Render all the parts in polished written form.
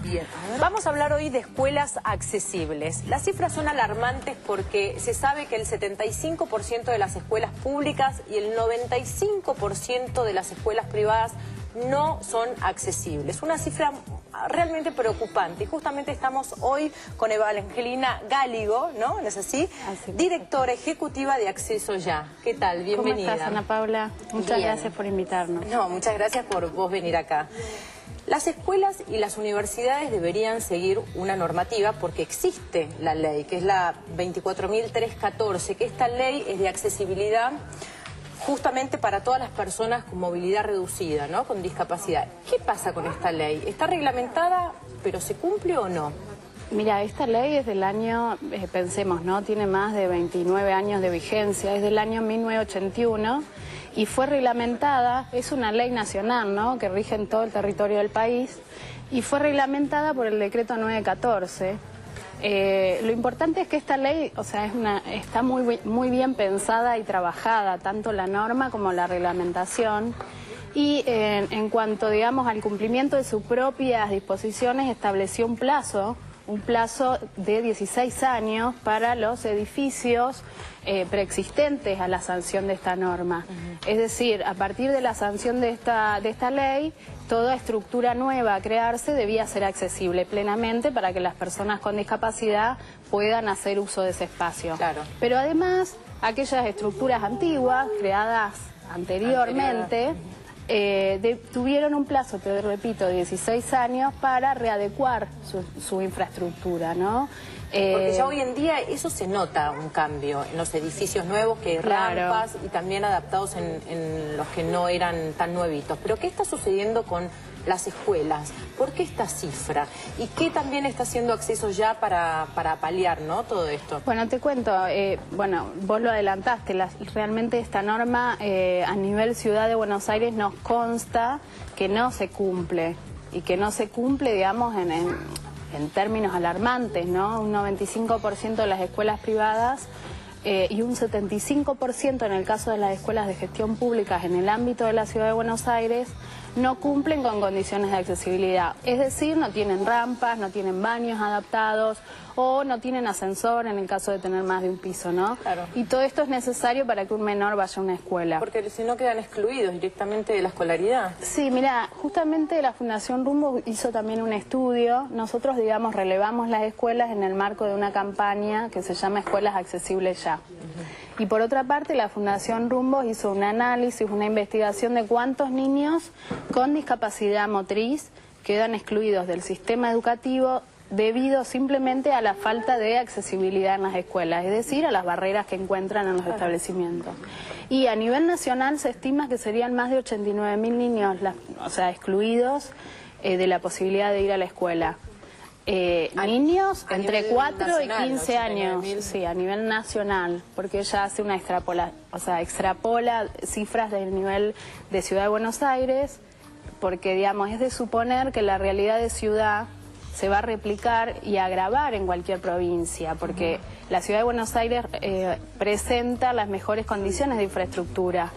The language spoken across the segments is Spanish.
Bien, vamos a hablar hoy de escuelas accesibles. Las cifras son alarmantes porque se sabe que el 75% de las escuelas públicas y el 95% de las escuelas privadas no son accesibles. Una cifra realmente preocupante. Y justamente estamos hoy con Evangelina Gáligo, ¿no? ¿No es así? Directora ejecutiva de Acceso Ya. ¿Qué tal? Bienvenida. ¿Cómo estás, Ana Paula? Muchas gracias por invitarnos. No, muchas gracias por vos venir acá. Las escuelas y las universidades deberían seguir una normativa porque existe la ley, que es la 24.314, que esta ley es de accesibilidad justamente para todas las personas con movilidad reducida, ¿no? Con discapacidad. ¿Qué pasa con esta ley? ¿Está reglamentada, pero se cumple o no? Mira, esta ley es del año, pensemos, ¿no? Tiene más de 29 años de vigencia, es del año 1981 y fue reglamentada, es una ley nacional, ¿no? Que rige en todo el territorio del país y fue reglamentada por el decreto 914. Lo importante es que esta ley, o sea, está muy bien pensada y trabajada, tanto la norma como la reglamentación. Y en cuanto, digamos, al cumplimiento de sus propias disposiciones, estableció un plazo de 16 años para los edificios preexistentes a la sanción de esta norma. Es decir, a partir de la sanción de esta ley, toda estructura nueva a crearse debía ser accesible plenamente para que las personas con discapacidad puedan hacer uso de ese espacio. Claro. Pero además, aquellas estructuras antiguas, creadas anteriormente, tuvieron un plazo, te repito, de 16 años para readecuar su infraestructura, ¿no? Porque ya hoy en día eso se nota un cambio en los edificios nuevos, que Claro. rampas y también adaptados en los que no eran tan nuevitos. Pero ¿qué está sucediendo con las escuelas? ¿Por qué esta cifra? ¿Y qué también está haciendo Acceso Ya para paliar, ¿no? Todo esto? Bueno, te cuento, bueno, vos lo adelantaste, realmente esta norma a nivel Ciudad de Buenos Aires nos consta que no se cumple, y que no se cumple, digamos, en términos alarmantes, ¿no? Un 95% de las escuelas privadas y un 75% en el caso de las escuelas de gestión pública en el ámbito de la Ciudad de Buenos Aires no cumplen con condiciones de accesibilidad. Es decir, no tienen rampas, no tienen baños adaptados o no tienen ascensor en el caso de tener más de un piso, ¿no? Claro. Y todo esto es necesario para que un menor vaya a una escuela. Porque si no quedan excluidos directamente de la escolaridad. Sí, mira, justamente la Fundación Rumbo hizo también un estudio. Nosotros, digamos, relevamos las escuelas en el marco de una campaña que se llama Escuelas Accesibles Ya. Y por otra parte, la Fundación Rumbo hizo un análisis, una investigación de cuántos niños con discapacidad motriz quedan excluidos del sistema educativo debido simplemente a la falta de accesibilidad en las escuelas, es decir, a las barreras que encuentran en los establecimientos. Y a nivel nacional se estima que serían más de 89.000 niños, excluidos de la posibilidad de ir a la escuela. Niños entre 4 y 15 años, sí, a nivel nacional, porque ella hace una extrapola cifras del nivel de Ciudad de Buenos Aires, porque, digamos, es de suponer que la realidad de ciudad se va a replicar y agravar en cualquier provincia, porque la Ciudad de Buenos Aires presenta las mejores condiciones de infraestructura.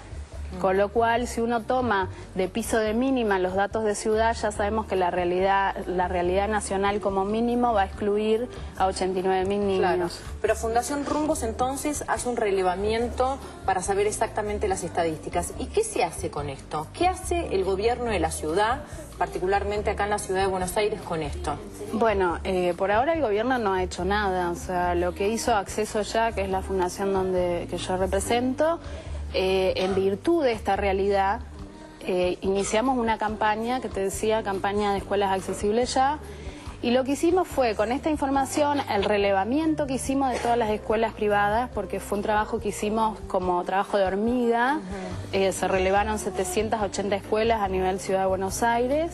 Con lo cual, si uno toma de piso de mínima los datos de ciudad, ya sabemos que la realidad nacional como mínimo va a excluir a 89.000 niños. Claro. Pero Fundación Rumbos entonces hace un relevamiento para saber exactamente las estadísticas. ¿Y qué se hace con esto? ¿Qué hace el gobierno de la ciudad, particularmente acá en la Ciudad de Buenos Aires, con esto? Bueno, por ahora el gobierno no ha hecho nada. O sea, lo que hizo Acceso Ya, que es la fundación que yo represento, en virtud de esta realidad, iniciamos una campaña, que te decía, campaña de escuelas accesibles ya, y lo que hicimos fue, con esta información, el relevamiento que hicimos de todas las escuelas privadas, porque fue un trabajo que hicimos como trabajo de hormiga, se relevaron 780 escuelas a nivel Ciudad de Buenos Aires,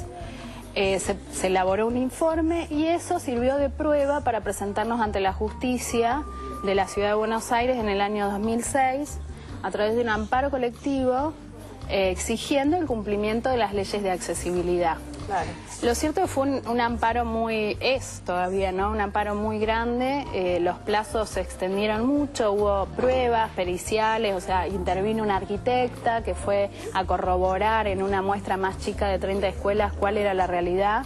se elaboró un informe y eso sirvió de prueba para presentarnos ante la justicia de la Ciudad de Buenos Aires en el año 2006, a través de un amparo colectivo exigiendo el cumplimiento de las leyes de accesibilidad. Claro. Lo cierto es que fue un amparo todavía, ¿no? Un amparo muy grande, los plazos se extendieron mucho, hubo pruebas periciales, o sea, intervino una arquitecta que fue a corroborar en una muestra más chica de 30 escuelas cuál era la realidad.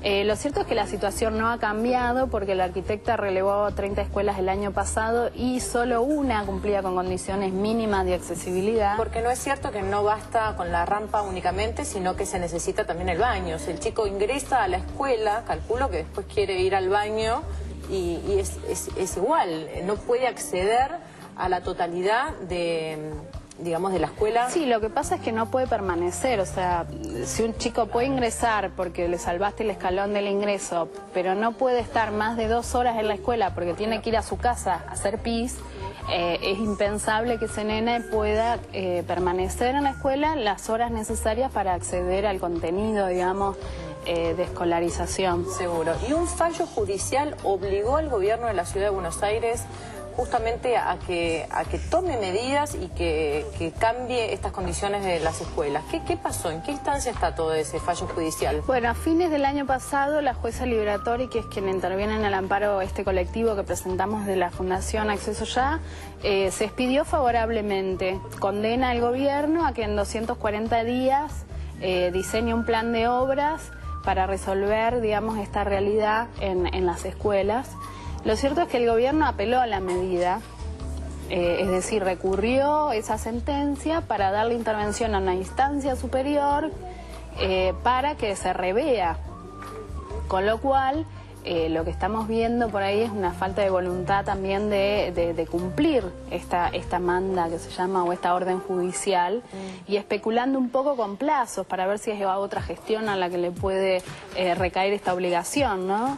Lo cierto es que la situación no ha cambiado porque la arquitecta relevó 30 escuelas el año pasado y solo una cumplía con condiciones mínimas de accesibilidad. Porque no es cierto que no basta con la rampa únicamente, sino que se necesita también el baño. Si el chico ingresa a la escuela, calculo que después quiere ir al baño y es igual, no puede acceder a la totalidad de la escuela. Sí, lo que pasa es que no puede permanecer, o sea, si un chico puede ingresar porque le salvaste el escalón del ingreso, pero no puede estar más de 2 horas en la escuela porque tiene que ir a su casa a hacer pis, es impensable que ese nene pueda permanecer en la escuela las horas necesarias para acceder al contenido, digamos, de escolarización. Seguro. Y un fallo judicial obligó al gobierno de la Ciudad de Buenos Aires justamente a que tome medidas y que cambie estas condiciones de las escuelas. ¿Qué pasó? ¿En qué instancia está todo ese fallo judicial? Bueno, a fines del año pasado, la jueza Liberatori, que es quien interviene en el amparo colectivo que presentamos de la Fundación Acceso Ya, se expidió favorablemente. Condena al gobierno a que en 240 días diseñe un plan de obras para resolver, digamos, esta realidad en las escuelas. Lo cierto es que el gobierno apeló a la medida, es decir, recurrió esa sentencia para darle intervención a una instancia superior para que se revea. Con lo cual, lo que estamos viendo por ahí es una falta de voluntad también de cumplir esta manda que se llama, o esta orden judicial, y especulando un poco con plazos para ver si es otra gestión a la que le puede recaer esta obligación, ¿no?